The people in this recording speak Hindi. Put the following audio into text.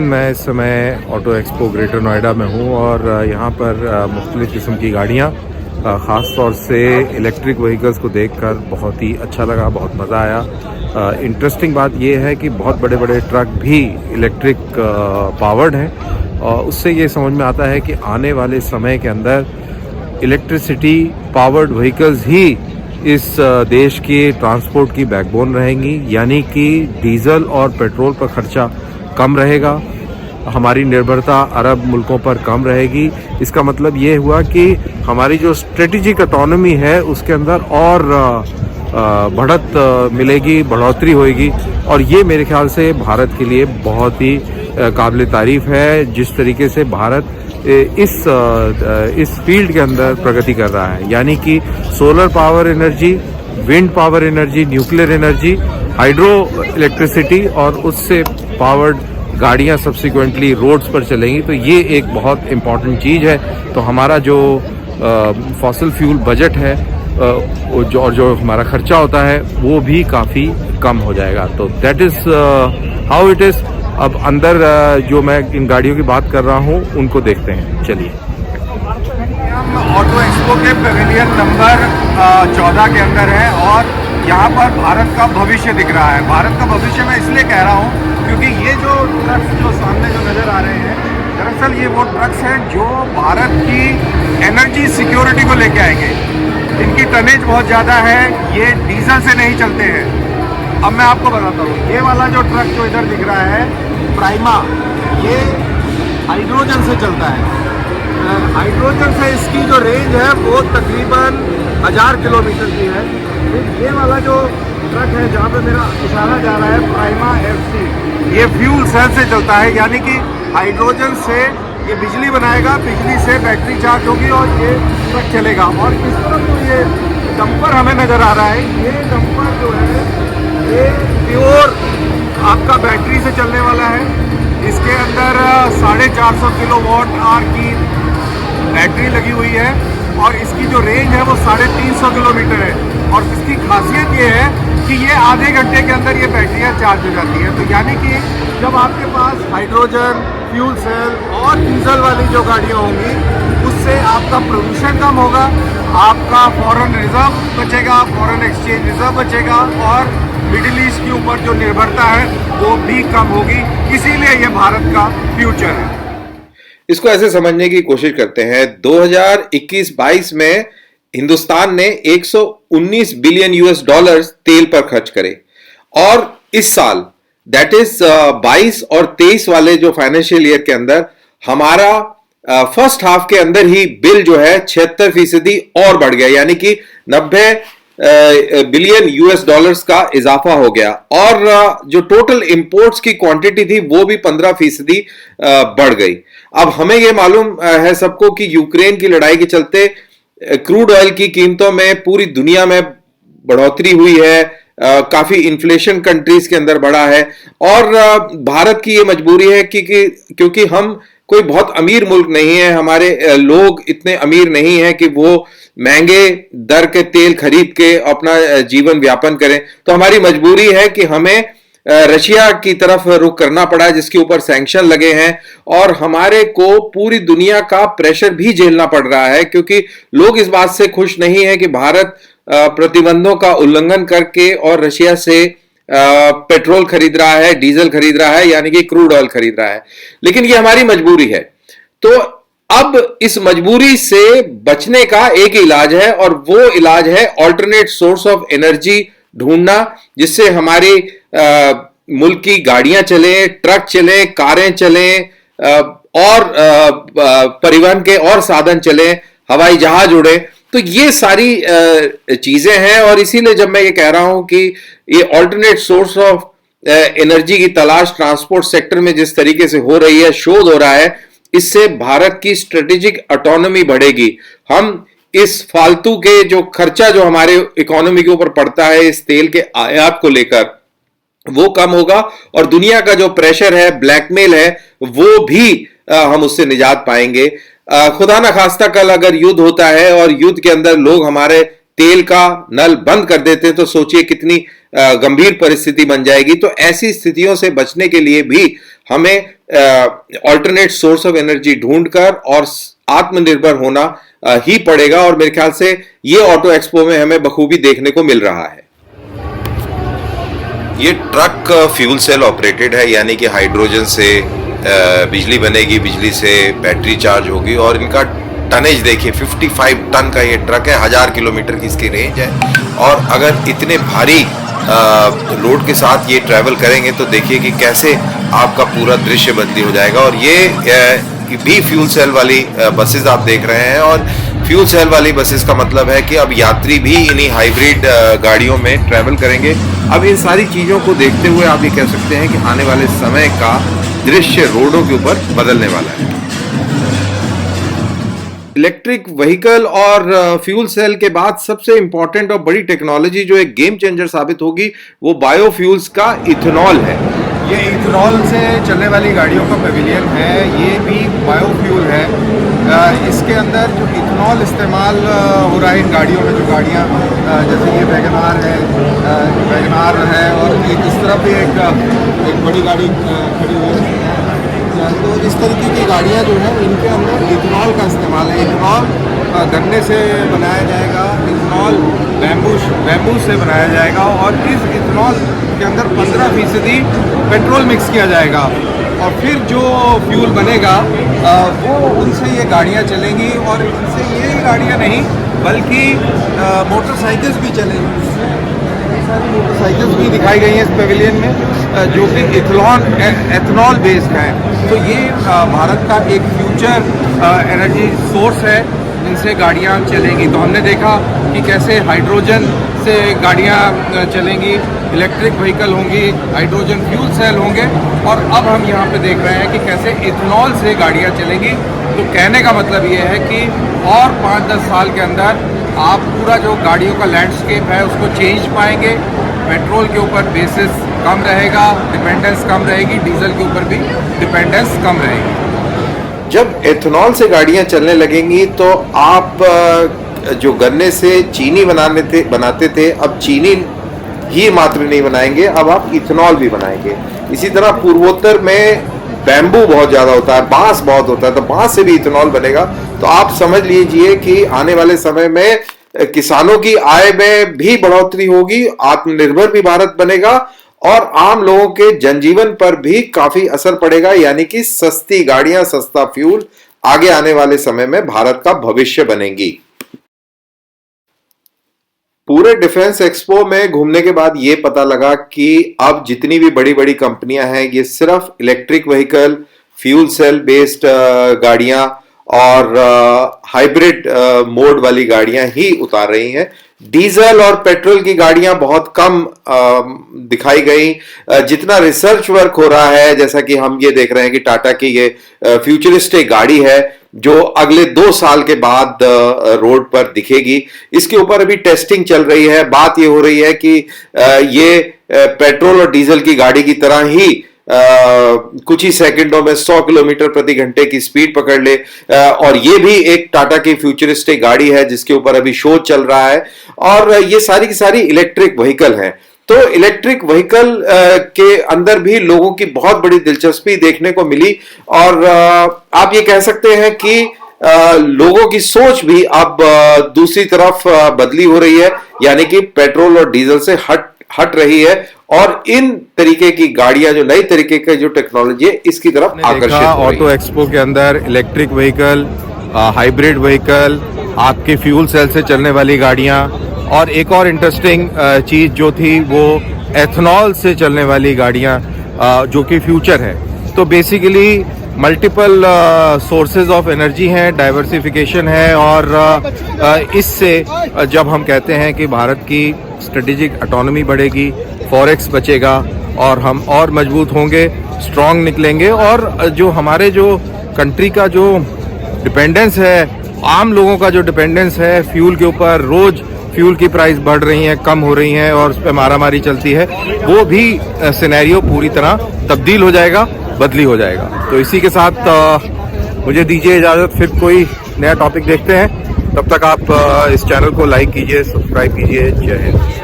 मैं इस समय ऑटो एक्सपो ग्रेटर नोएडा में हूँ और यहाँ पर मुख्तलिफ़ किस्म की गाड़ियाँ ख़ास तौर से इलेक्ट्रिक व्हीकल्स को देखकर बहुत ही अच्छा लगा, बहुत मज़ा आया। इंटरेस्टिंग बात यह है कि बहुत बड़े बड़े ट्रक भी इलेक्ट्रिक पावर्ड हैं और उससे ये समझ में आता है कि आने वाले समय के अंदर इलेक्ट्रिसिटी पावर्ड व्हीकल्स ही इस देश के ट्रांसपोर्ट की बैकबोन रहेंगी, यानी कि डीज़ल और पेट्रोल पर ख़र्चा कम रहेगा, हमारी निर्भरता अरब मुल्कों पर कम रहेगी। इसका मतलब ये हुआ कि हमारी जो स्ट्रेटेजिक ऑटोनॉमी है उसके अंदर और बढ़त मिलेगी, बढ़ोतरी होगी और ये मेरे ख्याल से भारत के लिए बहुत ही काबिल तारीफ़ है जिस तरीके से भारत इस फील्ड के अंदर प्रगति कर रहा है, यानी कि solar power energy, wind power energy, nuclear energy, hydro electricity और उससे पावर्ड गाड़ियां सब्सिक्वेंटली रोड्स पर चलेंगी। तो ये एक बहुत इम्पॉर्टेंट चीज़ है। तो हमारा जो फॉसिल फ्यूल बजट है और जो हमारा खर्चा होता है वो भी काफ़ी कम हो जाएगा। तो that is how it is. अब अंदर जो मैं इन गाड़ियों की बात कर रहा हूँ उनको देखते हैं, चलिए। हम ऑटो एक्सपो के पेविलियन नंबर 14 के अंदर है और यहाँ पर भारत का भविष्य दिख रहा है। भारत का भविष्य मैं इसलिए कह रहा हूँ क्योंकि ये जो ट्रक्स जो सामने जो नज़र आ रहे हैं, दरअसल ये वो ट्रक्स हैं जो भारत की एनर्जी सिक्योरिटी को लेके आएंगे। इनकी टनेज बहुत ज़्यादा है, ये डीजल से नहीं चलते हैं। अब मैं आपको बताता हूँ, ये वाला जो ट्रक जो इधर दिख रहा है प्राइमा, ये हाइड्रोजन से चलता है। हाइड्रोजन से इसकी जो रेंज है वो तकरीबन 1000 किलोमीटर की है। फिर ये वाला जो ट्रक है जहाँ पे मेरा इशारा जा रहा है, प्राइमा FC, ये फ्यूल सेल से चलता है, यानी कि हाइड्रोजन से ये बिजली बनाएगा, बिजली से बैटरी चार्ज होगी और ये ट्रक चलेगा। और इस तरफ जो ये डंपर हमें नज़र आ रहा है, ये डंपर जो है ये प्योर आपका बैटरी से चलने वाला है। इसके अंदर 450 किलोवाट आवर की बैटरी लगी हुई है और इसकी जो रेंज है वो 350 किलोमीटर है। और इसकी खासियत ये है कि ये आधे घंटे के अंदर ये बैटरियाँ चार्ज हो जाती हैं। तो यानी कि जब आपके पास हाइड्रोजन, फ्यूल सेल और डीजल वाली जो गाड़ियाँ होंगी उससे आपका प्रदूषण कम होगा, आपका फॉरेन रिजर्व बचेगा, फॉरेन एक्सचेंज रिजर्व बचेगा और मिडिल ईस्ट के ऊपर जो निर्भरता है वो भी कम होगी। इसीलिए ये भारत का फ्यूचर है। इसको ऐसे समझने की कोशिश करते हैं। 2021-22 में हिंदुस्तान ने 119 बिलियन यूएस डॉलर्स तेल पर खर्च करे और इस साल दैट इज 22 और 23 वाले जो फाइनेंशियल ईयर के अंदर हमारा फर्स्ट हाफ के अंदर ही बिल जो है 76% और बढ़ गया, यानी कि 90 बिलियन यूएस डॉलर्स का इजाफा हो गया और जो टोटल इंपोर्ट्स की क्वांटिटी थी वो भी 15% बढ़ गई। अब हमें यह मालूम है सबको कि यूक्रेन की लड़ाई के चलते क्रूड ऑयल की कीमतों में पूरी दुनिया में बढ़ोतरी हुई है, काफी इन्फ्लेशन कंट्रीज के अंदर बढ़ा है और भारत की ये मजबूरी है क्योंकि हम कोई बहुत अमीर मुल्क नहीं है, हमारे लोग इतने अमीर नहीं है कि वो महंगे दर के तेल खरीद के अपना जीवन व्यापन करें। तो हमारी मजबूरी है कि हमें रशिया की तरफ रुख करना पड़ा जिसके ऊपर सैंक्शन लगे हैं और हमारे को पूरी दुनिया का प्रेशर भी झेलना पड़ रहा है क्योंकि लोग इस बात से खुश नहीं है कि भारत प्रतिबंधों का उल्लंघन करके और रशिया से पेट्रोल खरीद रहा है, डीजल खरीद रहा है, यानी कि क्रूड ऑयल खरीद रहा है। लेकिन ये हमारी मजबूरी है। तो अब इस मजबूरी से बचने का एक इलाज है और वो इलाज है अल्टरनेट सोर्स ऑफ एनर्जी ढूंढना, जिससे हमारी मुल्क की गाड़ियां चले, ट्रक चले, कारें चले और परिवहन के और साधन चले, हवाई जहाज उड़े। तो ये सारी चीजें हैं और इसीलिए जब मैं ये कह रहा हूं कि ये अल्टरनेट सोर्स ऑफ एनर्जी की तलाश ट्रांसपोर्ट सेक्टर में जिस तरीके से हो रही है, शोध हो रहा है, इससे भारत की स्ट्रेटेजिक ऑटोनॉमी बढ़ेगी। हम इस फालतू के जो खर्चा जो हमारे इकोनॉमी के ऊपर पड़ता है इस तेल के आयात को लेकर, वो कम होगा और दुनिया का जो प्रेशर है, ब्लैकमेल है, वो भी हम उससे निजात पाएंगे। खुदा ना खास्ता कल अगर युद्ध होता है और युद्ध के अंदर लोग हमारे तेल का नल बंद कर देते हैं तो सोचिए कितनी गंभीर परिस्थिति बन जाएगी। तो ऐसी स्थितियों से बचने के लिए भी हमें ऑल्टरनेट सोर्स ऑफ एनर्जी ढूंढकर और आत्मनिर्भर होना ही पड़ेगा, और मेरे ख्याल से ये ऑटो एक्सपो में हमें बखूबी देखने को मिल रहा है। ये ट्रक फ्यूल सेल ऑपरेटेड है, यानी कि हाइड्रोजन से बिजली बनेगी, बिजली से बैटरी चार्ज होगी, और इनका टनेज देखिए 55 टन का ये ट्रक है, 1000 किलोमीटर की इसकी रेंज है। और अगर इतने भारी लोड के साथ ये ट्रैवल करेंगे तो देखिए कि कैसे आपका पूरा दृश्य बदली हो जाएगा। और ये भी फ्यूल सेल वाली बसेस आप देख रहे हैं, और फ्यूल सेल वाली बसेस का मतलब है कि अब यात्री भी इन्हीं हाइब्रिड गाड़ियों में ट्रैवल करेंगे। अब इन सारी चीज़ों को देखते हुए आप ये कह सकते हैं कि आने वाले समय का दृश्य रोडों के ऊपर बदलने वाला है। इलेक्ट्रिक व्हीकल और फ्यूल सेल के बाद सबसे इंपॉर्टेंट और बड़ी टेक्नोलॉजी जो एक गेम चेंजर साबित होगी वो बायोफ्यूल्स का इथेनॉल है। ये इथेनॉल से चलने वाली गाड़ियों का पेविलियन है, ये भी बायोफ्यूल है। इसके अंदर जो इथेनॉल इस्तेमाल हो रहा है इन गाड़ियों में, जो गाड़ियाँ जैसे ये वैगनार है और एक इस तरफ भी एक बड़ी गाड़ी खड़ी हुई है, तो इस तरीके की गाड़ियाँ जो हैं इनके अंदर इथेनॉल का इस्तेमाल है। इथेनॉल गन्ने से बनाया जाएगा, इथेनॉल बैम्बू से बनाया जाएगा, और इस इथेनॉल के अंदर 15% पेट्रोल मिक्स किया जाएगा, और फिर जो फ्यूल बनेगा वो उनसे ये गाड़ियाँ चलेंगी। और इनसे ये गाड़ियाँ नहीं बल्कि मोटरसाइकिल्स भी चलेंगी। सारी मोटरसाइकिल्स भी दिखाई गई हैं इस पेविलियन में, जो कि एथनॉल बेस्ड है। तो ये भारत का एक फ्यूचर एनर्जी सोर्स है, इनसे गाड़ियाँ चलेंगी। तो हमने देखा कि कैसे हाइड्रोजन से गाड़ियाँ चलेंगी, इलेक्ट्रिक व्हीकल होंगी, हाइड्रोजन फ्यूल सेल होंगे, और अब हम यहाँ पे देख रहे हैं कि कैसे इथेनॉल से गाड़ियाँ चलेंगी। तो कहने का मतलब ये है कि और 5-10 साल के अंदर आप पूरा जो गाड़ियों का लैंडस्केप है उसको चेंज पाएंगे। पेट्रोल के ऊपर बेसिस कम रहेगा, डिपेंडेंस कम रहेगी, डीजल के ऊपर भी डिपेंडेंस कम रहेगी। जब एथेनॉल से गाड़ियां चलने लगेंगी तो आप जो गन्ने से चीनी बनाते थे, अब चीनी ही मात्र नहीं बनाएंगे, अब आप इथेनॉल भी बनाएंगे। इसी तरह पूर्वोत्तर में बैम्बू बहुत ज्यादा होता है, बांस बहुत होता है, तो बांस से भी इथेनॉल बनेगा। तो आप समझ लीजिए कि आने वाले समय में किसानों की आय में भी बढ़ोतरी होगी, आत्मनिर्भर भी भारत बनेगा, और आम लोगों के जनजीवन पर भी काफी असर पड़ेगा। यानी कि सस्ती गाड़ियां, सस्ता फ्यूल आगे आने वाले समय में भारत का भविष्य बनेंगी। पूरे डिफेंस एक्सपो में घूमने के बाद ये पता लगा कि अब जितनी भी बड़ी बड़ी कंपनियां हैं ये सिर्फ electric vehicle, fuel cell based गाड़ियां और हाइब्रिड मोड वाली गाड़ियां ही उतार रही हैं। डीजल और पेट्रोल की गाड़ियां बहुत कम दिखाई गई। जितना रिसर्च वर्क हो रहा है, जैसा कि हम ये देख रहे हैं कि टाटा की ये फ्यूचरिस्टिक गाड़ी है जो अगले 2 साल के बाद रोड पर दिखेगी, इसके ऊपर अभी टेस्टिंग चल रही है। बात ये हो रही है कि ये पेट्रोल और डीजल की गाड़ी की तरह ही कुछ ही सेकंडों में 100 किलोमीटर प्रति घंटे की स्पीड पकड़ ले, और ये भी एक टाटा की फ्यूचरिस्टिक गाड़ी है जिसके ऊपर अभी शोध चल रहा है। और ये सारी की सारी इलेक्ट्रिक व्हीकल हैं। तो इलेक्ट्रिक व्हीकल के अंदर भी लोगों की बहुत बड़ी दिलचस्पी देखने को मिली, और आप ये कह सकते हैं कि लोगों की सोच भी अब दूसरी तरफ बदली हो रही है, यानी कि पेट्रोल और डीजल से हट रही है, और इन तरीके की गाड़ियां, जो नई तरीके की जो टेक्नोलॉजी है, इसकी तरफ आकर्षित हो रही है। ऑटो एक्सपो के अंदर इलेक्ट्रिक व्हीकल, हाइब्रिड व्हीकल, आपके फ्यूल सेल से चलने वाली गाड़ियां, और एक और इंटरेस्टिंग चीज जो थी वो एथनॉल से चलने वाली गाड़ियां, जो कि फ्यूचर है। तो basically multiple sources of energy हैं, डाइवर्सिफिकेशन है, और इससे जब हम कहते हैं कि भारत की स्ट्रेटेजिक ऑटोनॉमी बढ़ेगी, फॉरेक्स बचेगा, और हम और मजबूत होंगे, स्ट्रांग निकलेंगे, और जो हमारे जो कंट्री का जो डिपेंडेंस है, आम लोगों का जो डिपेंडेंस है फ्यूल के ऊपर, रोज फ्यूल की प्राइस बढ़ रही है, कम हो रही हैं, और उस पर मारामारी चलती है, वो भी सिनेरियो पूरी तरह तब्दील हो जाएगा, बदली हो जाएगा। तो इसी के साथ मुझे दीजिए इजाज़त, फिर कोई नया टॉपिक देखते हैं। तब तक आप इस चैनल को लाइक कीजिए, सब्सक्राइब कीजिए। जय हिंद।